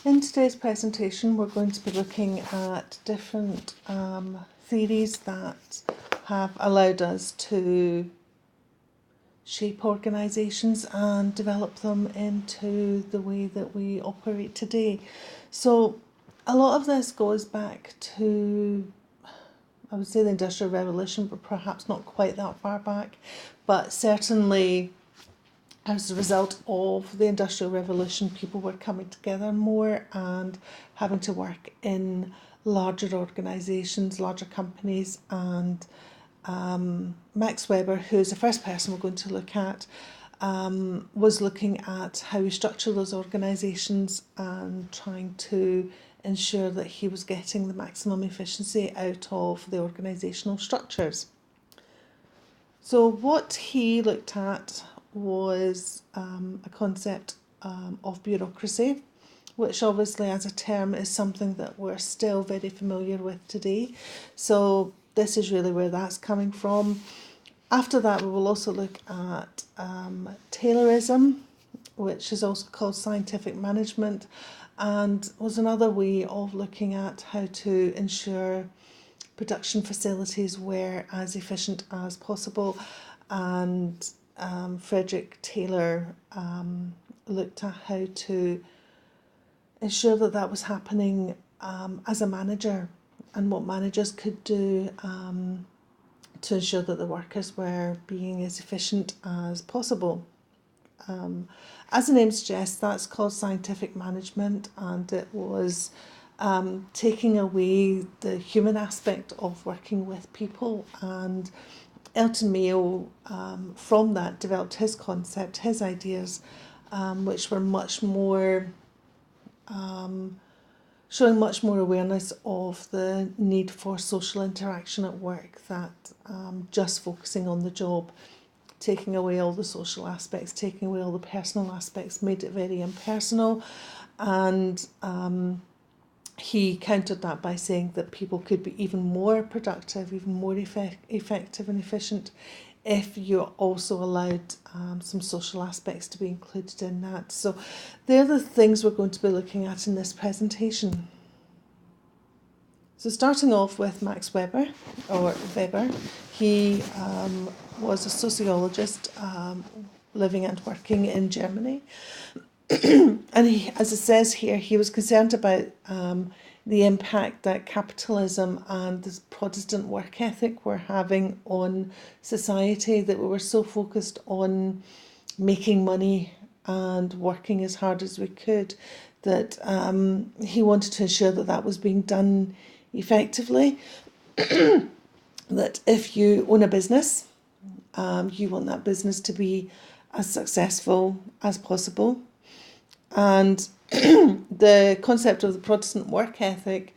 In today's presentation, we're going to be looking at different theories that have allowed us to shape organisations and develop them into the way that we operate today. So a lot of this goes back to, I would say, the Industrial Revolution, but perhaps not quite that far back, but certainly as a result of the Industrial Revolution, people were coming together more and having to work in larger organisations, larger companies. And Max Weber, who is the first person we're going to look at, was looking at how we structure those organisations and trying to ensure that he was getting the maximum efficiency out of the organisational structures. So what he looked at was a concept of bureaucracy, which obviously as a term is something that we're still very familiar with today. So this is really where that's coming from. After that, we will also look at Taylorism, which is also called scientific management, and was another way of looking at how to ensure production facilities were as efficient as possible. And Frederick Taylor looked at how to ensure that that was happening as a manager, and what managers could do to ensure that the workers were being as efficient as possible. As the name suggests, that's called scientific management, and it was taking away the human aspect of working with people. And Elton Mayo, from that, developed his concept, his ideas, which were much more, showing much more awareness of the need for social interaction at work, that just focusing on the job, taking away all the social aspects, taking away all the personal aspects, made it very impersonal. And he countered that by saying that people could be even more productive, even more effective and efficient if you also allowed some social aspects to be included in that. So they're the things we're going to be looking at in this presentation. So starting off with Max Weber, or Weber, he was a sociologist living and working in Germany. And he, as it says here, he was concerned about the impact that capitalism and this Protestant work ethic were having on society, that we were so focused on making money and working as hard as we could, that he wanted to ensure that that was being done effectively. That if you own a business, you want that business to be as successful as possible. And the concept of the Protestant work ethic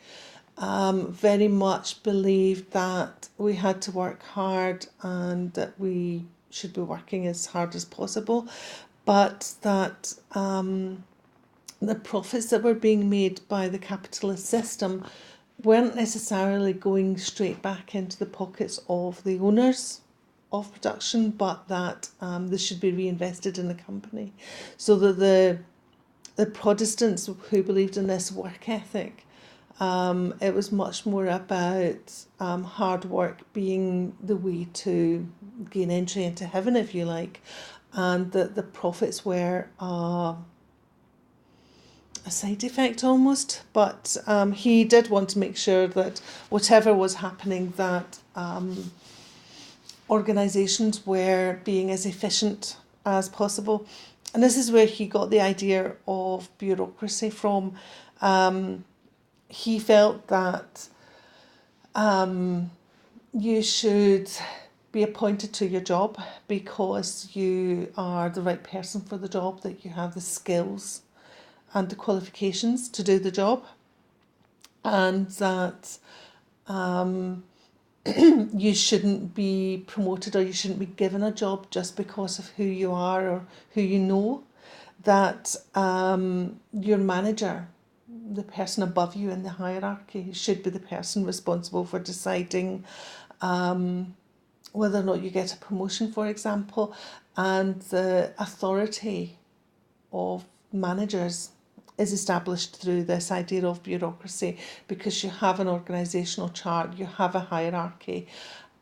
very much believed that we had to work hard and that we should be working as hard as possible, but that the profits that were being made by the capitalist system weren't necessarily going straight back into the pockets of the owners of production, but that they should be reinvested in the company. So that the Protestants who believed in this work ethic, it was much more about hard work being the way to gain entry into heaven, if you like, and that the profits were a side effect almost. But he did want to make sure that whatever was happening, that organisations were being as efficient as possible. And this is where he got the idea of bureaucracy from. He felt that you should be appointed to your job because you are the right person for the job, that you have the skills and the qualifications to do the job, and that you shouldn't be promoted or you shouldn't be given a job just because of who you are or who you know, that your manager, the person above you in the hierarchy, should be the person responsible for deciding whether or not you get a promotion, for example, and the authority of managers is established through this idea of bureaucracy, because you have an organisational chart, you have a hierarchy,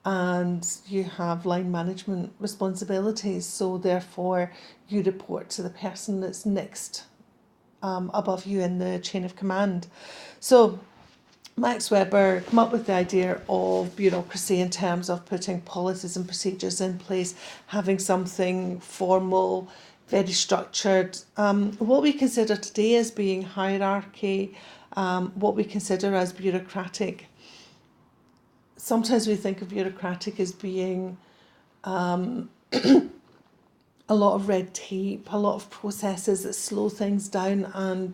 and you have line management responsibilities. So therefore, you report to the person that's next above you in the chain of command. So Max Weber came up with the idea of bureaucracy in terms of putting policies and procedures in place, having something formal, very structured. What we consider today as being hierarchy, what we consider as bureaucratic. Sometimes we think of bureaucratic as being a lot of red tape, a lot of processes that slow things down, and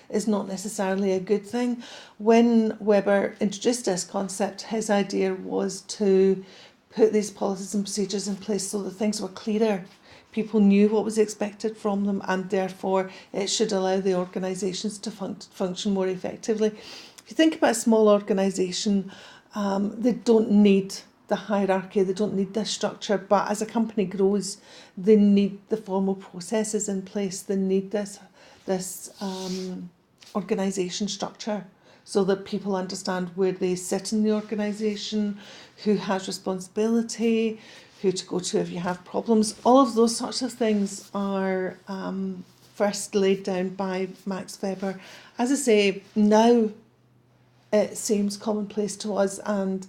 is not necessarily a good thing. When Weber introduced this concept, his idea was to put these policies and procedures in place so that things were clearer. People knew what was expected from them, and therefore it should allow the organisations to function more effectively. If you think about a small organisation, they don't need the hierarchy, they don't need this structure, but as a company grows, they need the formal processes in place, they need this organisation structure, so that people understand where they sit in the organisation, who has responsibility, who to go to if you have problems. All of those sorts of things are first laid down by Max Weber. As I say, now it seems commonplace to us, and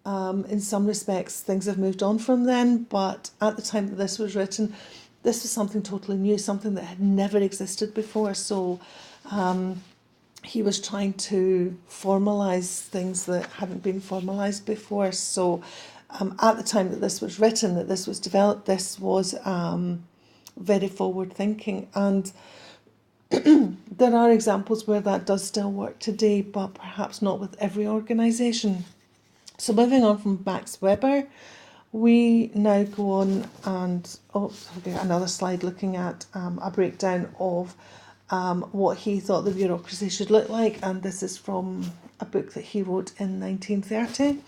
in some respects things have moved on from then, but at the time that this was written, this was something totally new, something that had never existed before. So he was trying to formalise things that hadn't been formalised before. So at the time that this was written, that this was developed, this was very forward thinking, and there are examples where that does still work today, but perhaps not with every organisation. So moving on from Max Weber, we now go on and, another slide looking at a breakdown of what he thought the bureaucracy should look like, and this is from a book that he wrote in 1930.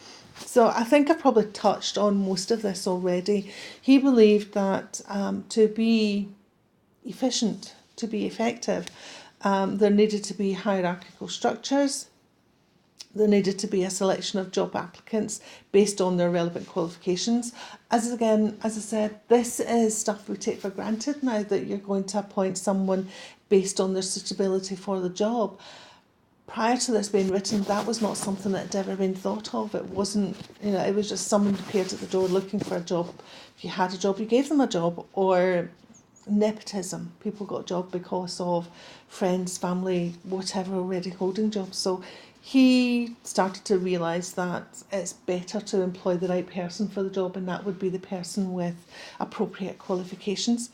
So I think I've probably touched on most of this already. He believed that to be efficient, to be effective, there needed to be hierarchical structures. There needed to be a selection of job applicants based on their relevant qualifications. As I said, this is stuff we take for granted now, that you're going to appoint someone based on their suitability for the job. Prior to this being written, that was not something that had ever been thought of. It wasn't, it was just someone appeared at the door looking for a job. If you had a job, you gave them a job. Or nepotism, people got a job because of friends, family, whatever, already holding jobs. So he started to realise that it's better to employ the right person for the job, and that would be the person with appropriate qualifications.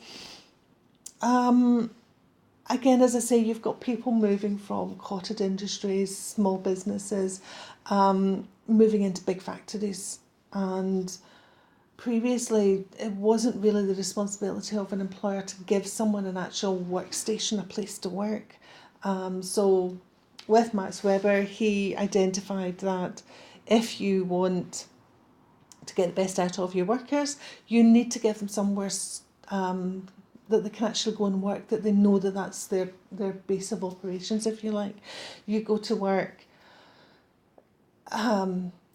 Again, as I say, you've got people moving from cottage industries, small businesses, moving into big factories, and previously it wasn't really the responsibility of an employer to give someone an actual workstation, a place to work. So with Max Weber, he identified that if you want to get the best out of your workers, you need to give them somewhere that they can actually go and work, that they know that that's their base of operations, if you like. You go to work,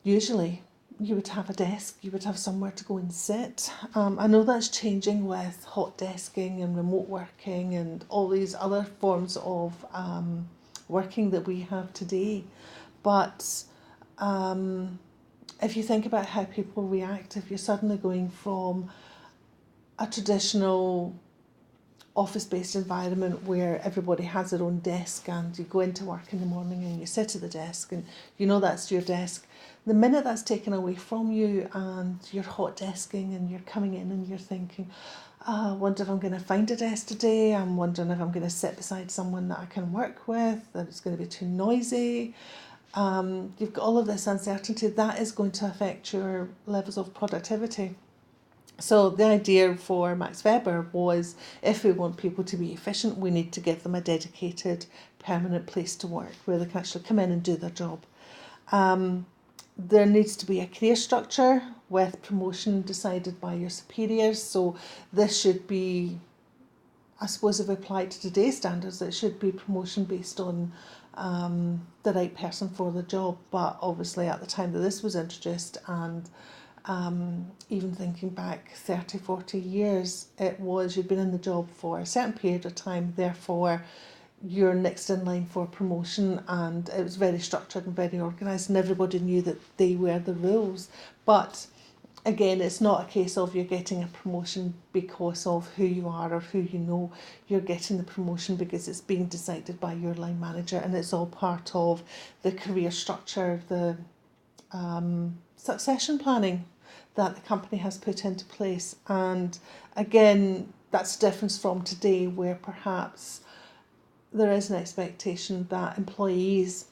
usually you would have a desk, you would have somewhere to go and sit. I know that's changing with hot desking and remote working and all these other forms of working that we have today. But if you think about how people react, if you're suddenly going from a traditional office-based environment where everybody has their own desk and you go into work in the morning and you sit at the desk and you know that's your desk, the minute that's taken away from you and you're hot desking and you're coming in and you're thinking, I wonder if I'm going to find a desk today, I'm wondering if I'm going to sit beside someone that I can work with, that it's going to be too noisy, you've got all of this uncertainty, that is going to affect your levels of productivity. So the idea for Max Weber was, if we want people to be efficient, we need to give them a dedicated, permanent place to work where they can actually come in and do their job. There needs to be a career structure with promotion decided by your superiors. So this should be I suppose if applied to today's standards, it should be promotion based on the right person for the job. But obviously at the time that this was introduced, and even thinking back 30, 40 years, it was you'd been in the job for a certain period of time, therefore you're next in line for promotion, and it was very structured and very organised, and everybody knew that they were the rules. But again, it's not a case of you're getting a promotion because of who you are or who you know. You're getting the promotion because it's being decided by your line manager, and it's all part of the career structure, the succession planning that the company has put into place. And again, that's a difference from today, where perhaps there is an expectation that employees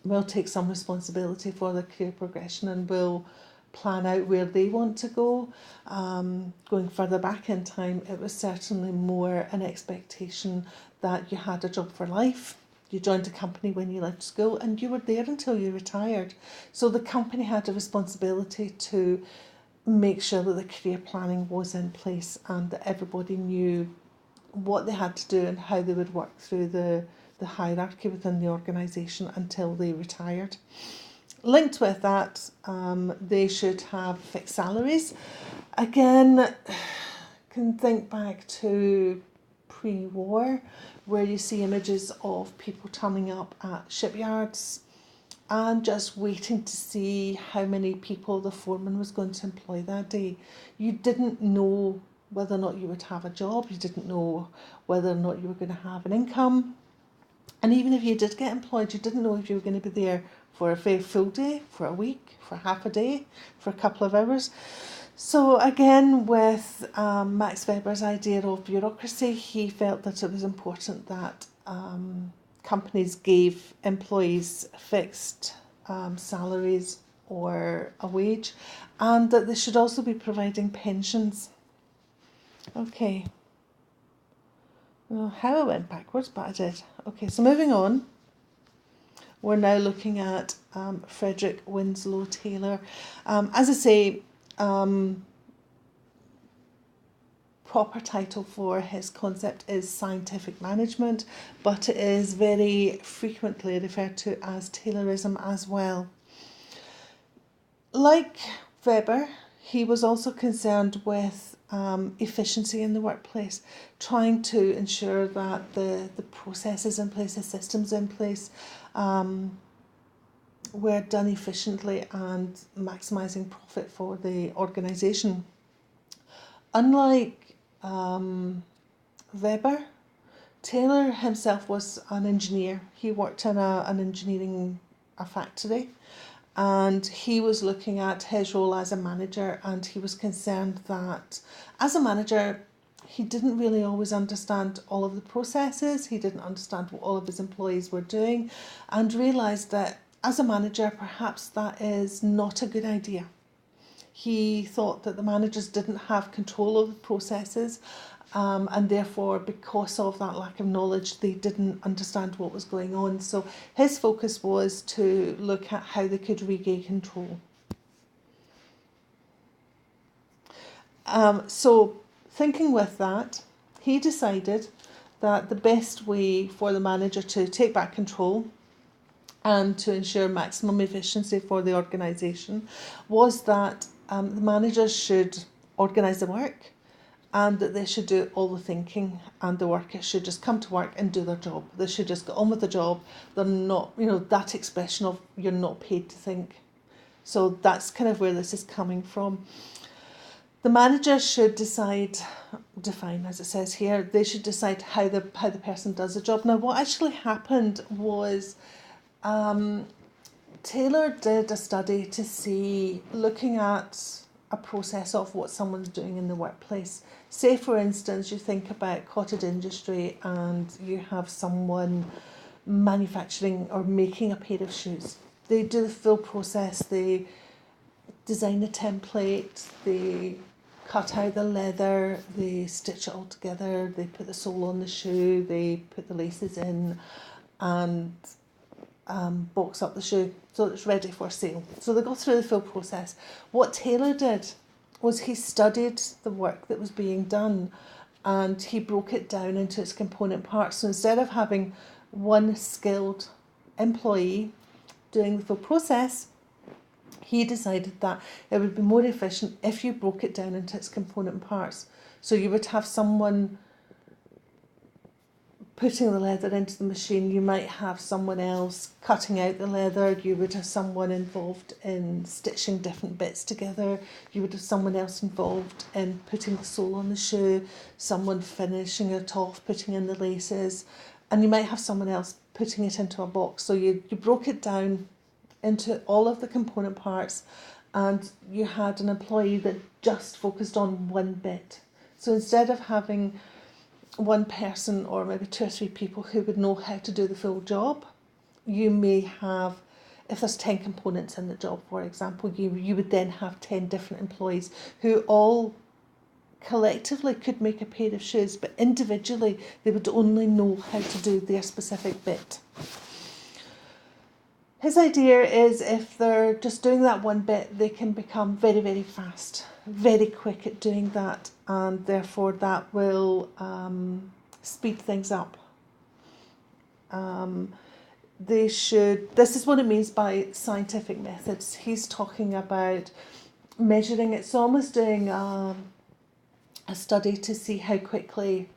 will take some responsibility for their career progression and will plan out where they want to go. Going further back in time, it was certainly more an expectation that you had a job for life. You joined a company when you left school and you were there until you retired. So the company had a responsibility to make sure that the career planning was in place and that everybody knew what they had to do and how they would work through the hierarchy within the organisation until they retired. Linked with that, they should have fixed salaries. Again, can think back to pre-war, where you see images of people turning up at shipyards and just waiting to see how many people the foreman was going to employ that day. You didn't know whether or not you would have a job, you didn't know whether or not you were going to have an income. And even if you did get employed, you didn't know if you were going to be there for a very full day, for a week, for half a day, for a couple of hours. So again, with Max Weber's idea of bureaucracy, he felt that it was important that companies gave employees fixed salaries or a wage, and that they should also be providing pensions. Okay. Well, how I went backwards, but I did. Okay, so moving on. We're now looking at Frederick Winslow Taylor. As I say, proper title for his concept is scientific management, but it is very frequently referred to as Taylorism as well. Like Weber, he was also concerned with efficiency in the workplace, trying to ensure that the processes in place, the systems in place, were done efficiently and maximising profit for the organisation. Unlike Weber, Taylor himself was an engineer. He worked in a factory, and he was looking at his role as a manager, and he was concerned that as a manager he didn't really always understand all of the processes, he didn't understand what all of his employees were doing, and realised that as a manager perhaps that is not a good idea. He thought that the managers didn't have control of the processes, and therefore because of that lack of knowledge they didn't understand what was going on. So his focus was to look at how they could regain control. So thinking with that, he decided that the best way for the manager to take back control and to ensure maximum efficiency for the organisation was that the managers should organise the work, and that they should do all the thinking, and the workers should just come to work and do their job. They should just get on with the job. They're not, that expression of you're not paid to think. So that's kind of where this is coming from. The manager should define, as it says here, they should decide how the person does the job. Now, what actually happened was Taylor did a study to see, looking at a process of what someone's doing in the workplace. Say, for instance, you think about cottage industry and you have someone manufacturing or making a pair of shoes. They do the full process. They design a template, they cut out the leather, they stitch it all together, they put the sole on the shoe, they put the laces in and box up the shoe so it's ready for sale. So they go through the full process. What Taylor did was he studied the work that was being done and he broke it down into its component parts. So instead of having one skilled employee doing the full process, he decided that it would be more efficient if you broke it down into its component parts. So you would have someone putting the leather into the machine, you might have someone else cutting out the leather, you would have someone involved in stitching different bits together, you would have someone else involved in putting the sole on the shoe, someone finishing it off, putting in the laces, and you might have someone else putting it into a box. So you broke it down into all of the component parts, and you had an employee that just focused on one bit. So instead of having one person or maybe 2 or 3 people who would know how to do the full job, you may have, if there's 10 components in the job, for example, you would then have 10 different employees who all collectively could make a pair of shoes, but individually they would only know how to do their specific bit. His idea is if they're just doing that one bit, they can become very, very fast, very quick at doing that, and therefore that will speed things up. This is what it means by scientific methods. He's talking about measuring. It's almost doing a study to see how quickly,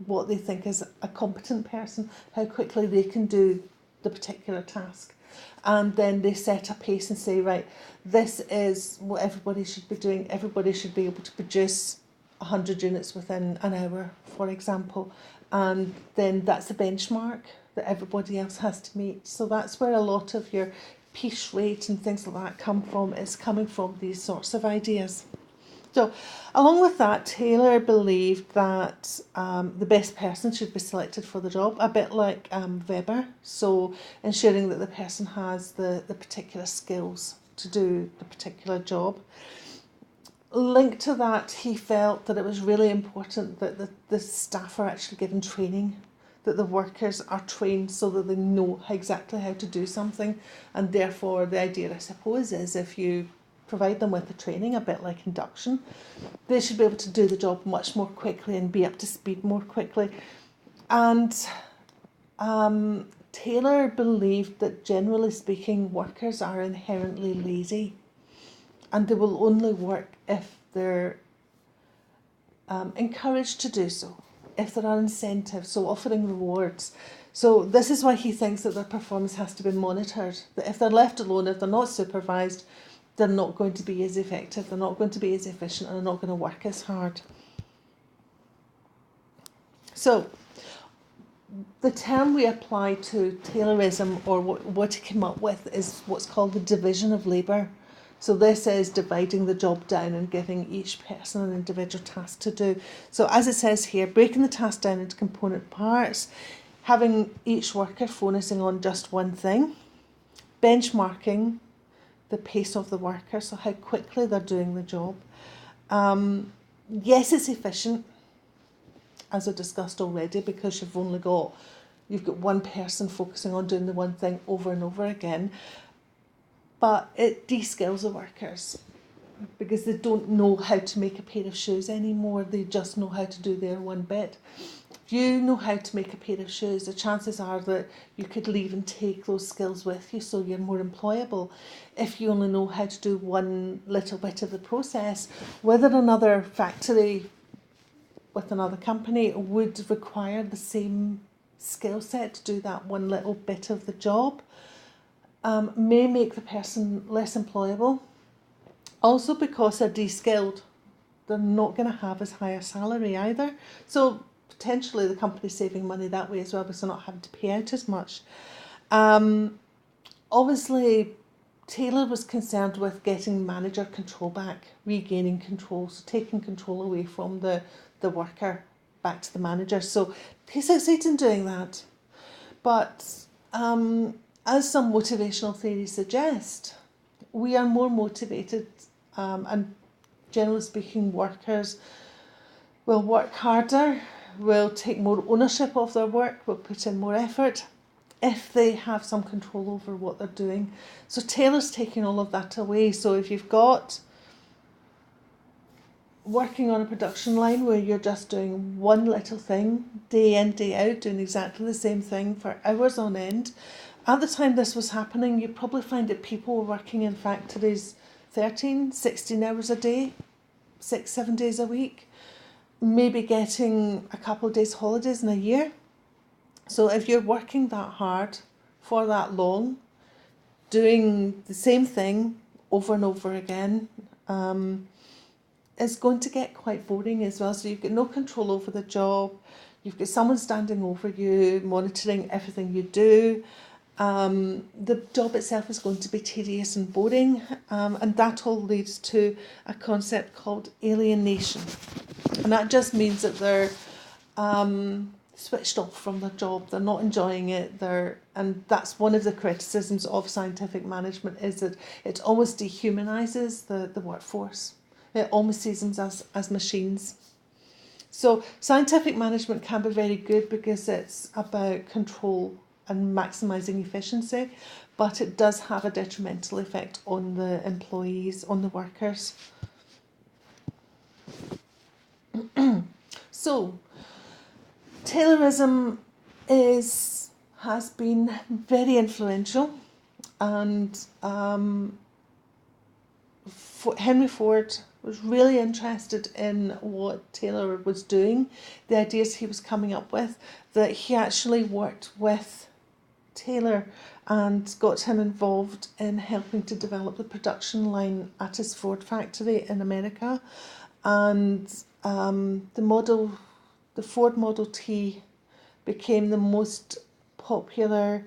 what they think is a competent person, how quickly they can do the particular task, and then they set a pace and say, right, this is what everybody should be doing. Everybody should be able to produce 100 units within an hour, for example, and then that's the benchmark that everybody else has to meet. So that's where a lot of your piece rate and things like that come from. It's coming from these sorts of ideas. So, along with that, Taylor believed that the best person should be selected for the job, a bit like Weber. So, ensuring that the person has the particular skills to do the particular job. Linked to that, he felt that it was really important that the staff are actually given training, that the workers are trained so that they know exactly how to do something. And therefore, the idea, I suppose, is if you provide them with the training, a bit like induction, they should be able to do the job much more quickly and be up to speed more quickly. And Taylor believed that, generally speaking, workers are inherently lazy, and they will only work if they're encouraged to do so, if there are incentives, so offering rewards. So this is why he thinks that their performance has to be monitored, that if they're left alone, if they're not supervised, they're not going to be as effective, they're not going to be as efficient, and they're not going to work as hard. So, the term we apply to Taylorism, or what he came up with, is what's called the division of labour. So this is dividing the job down and giving each person an individual task to do. So as it says here, breaking the task down into component parts, having each worker focusing on just one thing, benchmarking the pace of the worker, so how quickly they're doing the job. Yes, it's efficient, as I discussed already, because you've got one person focusing on doing the one thing over and over again, but it de-skills the workers because they don't know how to make a pair of shoes anymore. They just know how to do their one bit. If you know how to make a pair of shoes, the chances are that you could leave and take those skills with you, so you're more employable. If you only know how to do one little bit of the process, whether another factory with another company would require the same skill set to do that one little bit of the job, may make the person less employable. Also, because they're de-skilled, they're not going to have as high a salary either. So potentially the company's saving money that way as well, because they're not having to pay out as much. Obviously, Taylor was concerned with getting manager control back, regaining control, so taking control away from the worker back to the manager. So he succeeds in doing that. But as some motivational theories suggest, we are more motivated, and generally speaking, workers will work harder, will take more ownership of their work, will put in more effort if they have some control over what they're doing. So Taylor's taking all of that away. So if you've got working on a production line where you're just doing one little thing day in, day out, doing exactly the same thing for hours on end. At the time this was happening, you probably find that people were working in factories 13, 16 hours a day, 6, 7 days a week, maybe getting a couple of days holidays in a year. So if you're working that hard for that long, doing the same thing over and over again, is going to get quite boring as well. So you've got no control over the job. You've got someone standing over you, monitoring everything you do. The job itself is going to be tedious and boring, and that all leads to a concept called alienation. And that just means that they're switched off from their job, they're not enjoying it, and that's one of the criticisms of scientific management, is that it almost dehumanises the workforce. It almost sees them as machines. So scientific management can be very good because it's about control and maximising efficiency, but it does have a detrimental effect on the employees, on the workers. So Taylorism has been very influential, and Henry Ford was really interested in what Taylor was doing, the ideas he was coming up with, that he actually worked with Taylor and got him involved in helping to develop the production line at his Ford factory in America. And the Ford Model T became the most popular.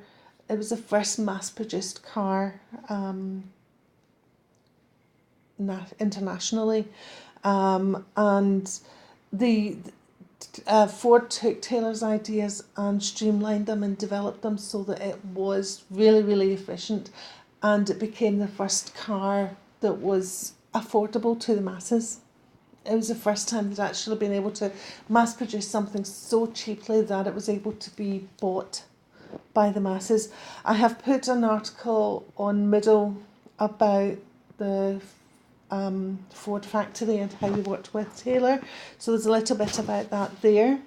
It was the first mass-produced car internationally, and Ford took Taylor's ideas and streamlined them and developed them so that it was really, really efficient, and it became the first car that was affordable to the masses. It was the first time they'd actually been able to mass produce something so cheaply that it was able to be bought by the masses. I have put an article on Middle about the Ford factory and how we worked with Taylor, so there's a little bit about that there.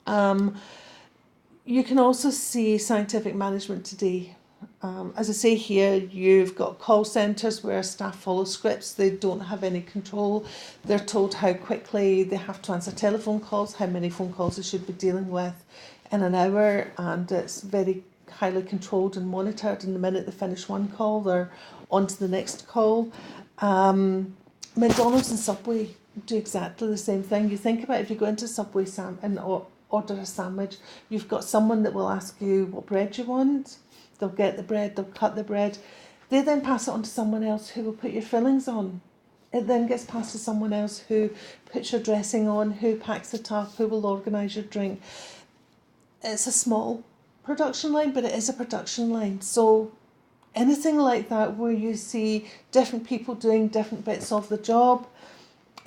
You can also see scientific management today. As I say here, you've got call centres where staff follow scripts. They don't have any control. They're told how quickly they have to answer telephone calls, how many phone calls they should be dealing with in an hour, and it's very highly controlled and monitored. And the minute they finish one call, they're on to the next call. McDonald's and Subway do exactly the same thing. You think about it, if you go into Subway and order a sandwich, you've got someone that will ask you what bread you want. They'll get the bread, they'll cut the bread. They then pass it on to someone else who will put your fillings on. It then gets passed to someone else who puts your dressing on, who packs it up, who will organise your drink. It's a small production line, but it is a production line. So anything like that where you see different people doing different bits of the job,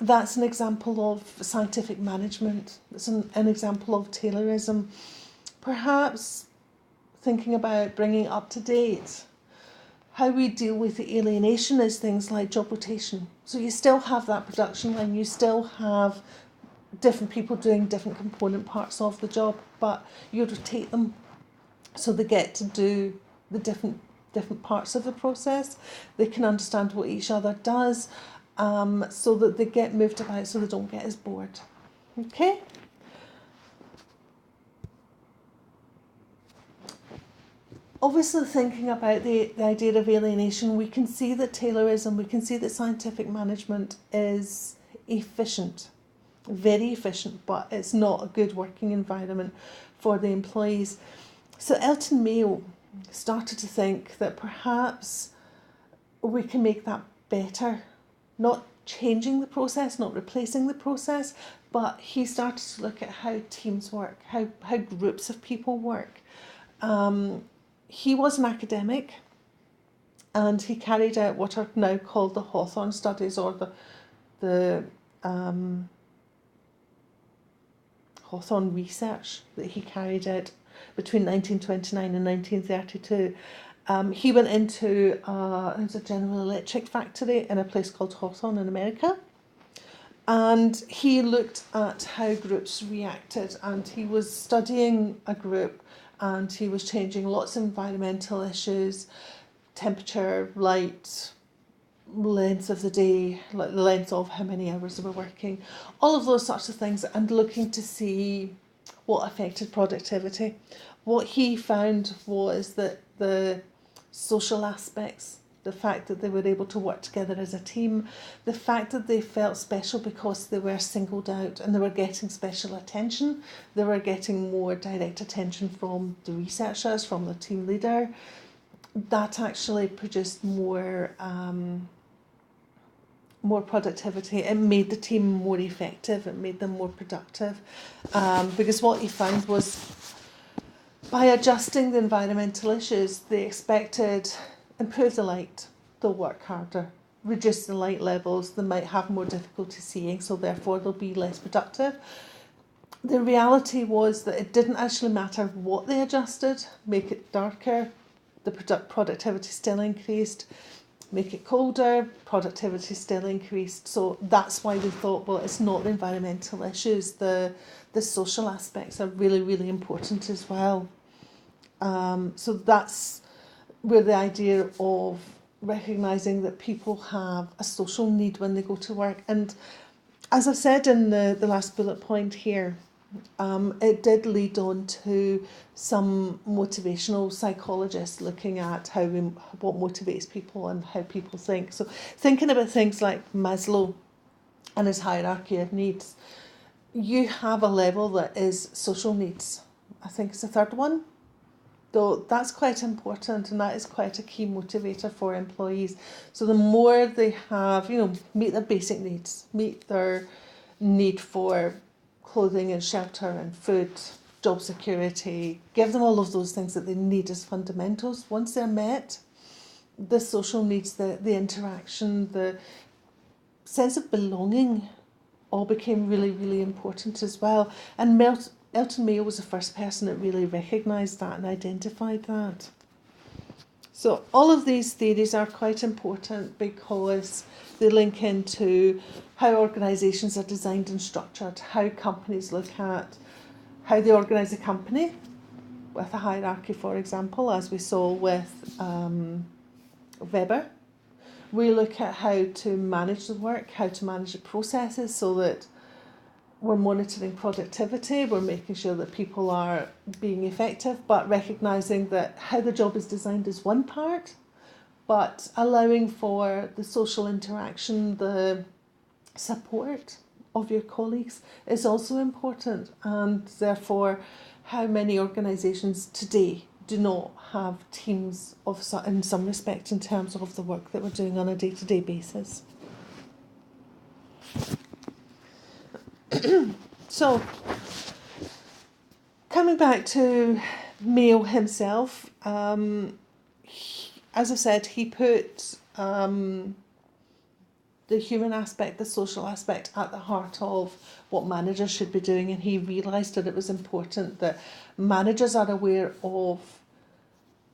that's an example of scientific management. It's an example of Taylorism. Perhaps thinking about bringing up to date, how we deal with the alienation is things like job rotation. So you still have that production line, you still have different people doing different component parts of the job, but you rotate them so they get to do the different parts of the process. They can understand what each other does, so that they get moved about so they don't get as bored. Okay? Obviously, thinking about the idea of alienation, we can see that Taylorism, we can see that scientific management is efficient, very efficient, but it's not a good working environment for the employees. So Elton Mayo started to think that perhaps we can make that better, not changing the process, not replacing the process, but he started to look at how teams work, how groups of people work. He was an academic, and he carried out what are now called the Hawthorne Studies, or the Hawthorne research that he carried out between 1929 and 1932. He went into it was a General Electric factory in a place called Hawthorne in America, And he looked at how groups reacted, and he was studying a group, and he was changing lots of environmental issues, temperature, light, length of the day, like the length of how many hours they were working, all of those sorts of things, and looking to see what affected productivity. What he found was that the social aspects, the fact that they were able to work together as a team, the fact that they felt special because they were singled out and they were getting special attention, they were getting more direct attention from the researchers, from the team leader, that actually produced more productivity. It made the team more effective, it made them more productive, because what he found was by adjusting the environmental issues, they expected improve the light, they'll work harder, reduce the light levels, they might have more difficulty seeing, so therefore they'll be less productive. The reality was that it didn't actually matter what they adjusted, make it darker, the productivity still increased, make it colder, productivity still increased. So that's why we thought, well, it's not the environmental issues, the social aspects are really, really important as well. So that's where the idea of recognising that people have a social need when they go to work. And as I've said in the last bullet point here, it did lead on to some motivational psychologists looking at what motivates people and how people think. So thinking about things like Maslow and his hierarchy of needs, you have a level that is social needs. I think it's the third one. Though that's quite important, and that is quite a key motivator for employees. So the more they have, meet their basic needs, meet their need for clothing and shelter and food, job security, give them all of those things that they need as fundamentals. Once they're met, the social needs, the interaction, the sense of belonging all became really, really important as well. And Elton Mayo was the first person that really recognised that and identified that. So all of these theories are quite important because they link into how organisations are designed and structured, how companies look at how they organise a company with a hierarchy, for example, as we saw with Weber. We look at how to manage the work, how to manage the processes so that we're monitoring productivity, we're making sure that people are being effective, but recognising that how the job is designed is one part, but allowing for the social interaction, the support of your colleagues is also important. And therefore, how many organisations today do not have teams in some respect in terms of the work that we're doing on a day-to-day basis. So, coming back to Mayo himself, as I said, he put the human aspect, the social aspect at the heart of what managers should be doing, and he realised that it was important that managers are aware of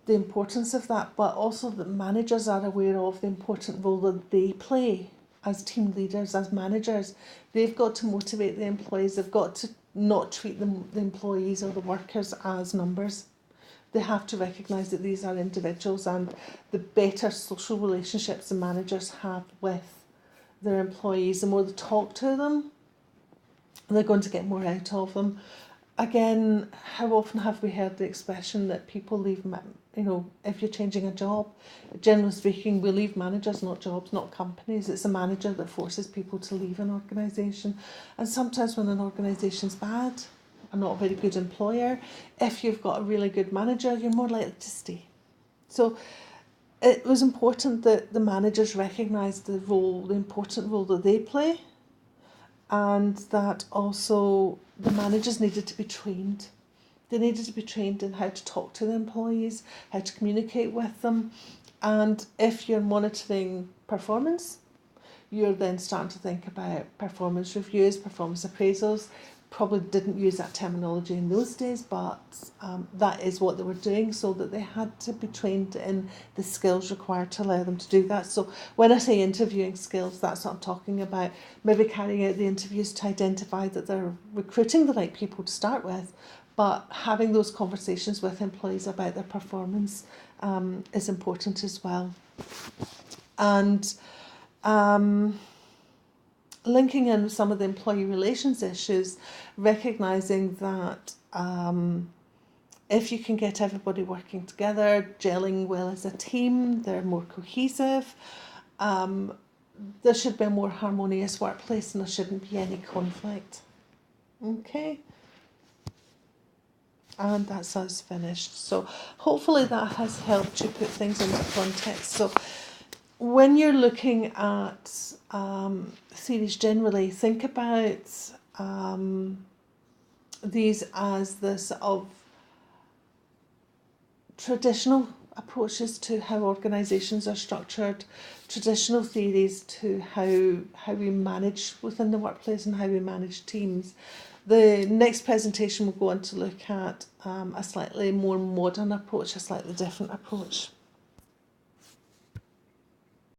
the importance of that, but also that managers are aware of the important role that they play as team leaders, as managers. They've got to motivate the employees. They've got to not treat the employees or the workers as numbers. They have to recognise that these are individuals, and the better social relationships the managers have with their employees, the more they talk to them, they're going to get more out of them. Again, how often have we heard the expression that people leave, if you're changing a job, generally speaking, we leave managers, not jobs, not companies. It's a manager that forces people to leave an organisation. And sometimes when an organisation's bad, or not a very good employer, if you've got a really good manager, you're more likely to stay. So it was important that the managers recognised the important role that they play, and that also the managers needed to be trained. They needed to be trained in how to talk to the employees, how to communicate with them. And if you're monitoring performance, you're then starting to think about performance reviews, performance appraisals. probably didn't use that terminology in those days, but that is what they were doing, so that they had to be trained in the skills required to allow them to do that. So when I say interviewing skills, that's what I'm talking about. Maybe carrying out the interviews to identify that they're recruiting the right people to start with, but having those conversations with employees about their performance is important as well. And linking in some of the employee relations issues, recognising that if you can get everybody working together, gelling well as a team, they're more cohesive, there should be a more harmonious workplace and there shouldn't be any conflict. Okay. And that's us finished. So hopefully that has helped you put things into context. So when you're looking at theories generally, think about these as the sort of traditional approaches to how organisations are structured, traditional theories to how we manage within the workplace and how we manage teams. The next presentation will go on to look at a slightly more modern approach, a slightly different approach.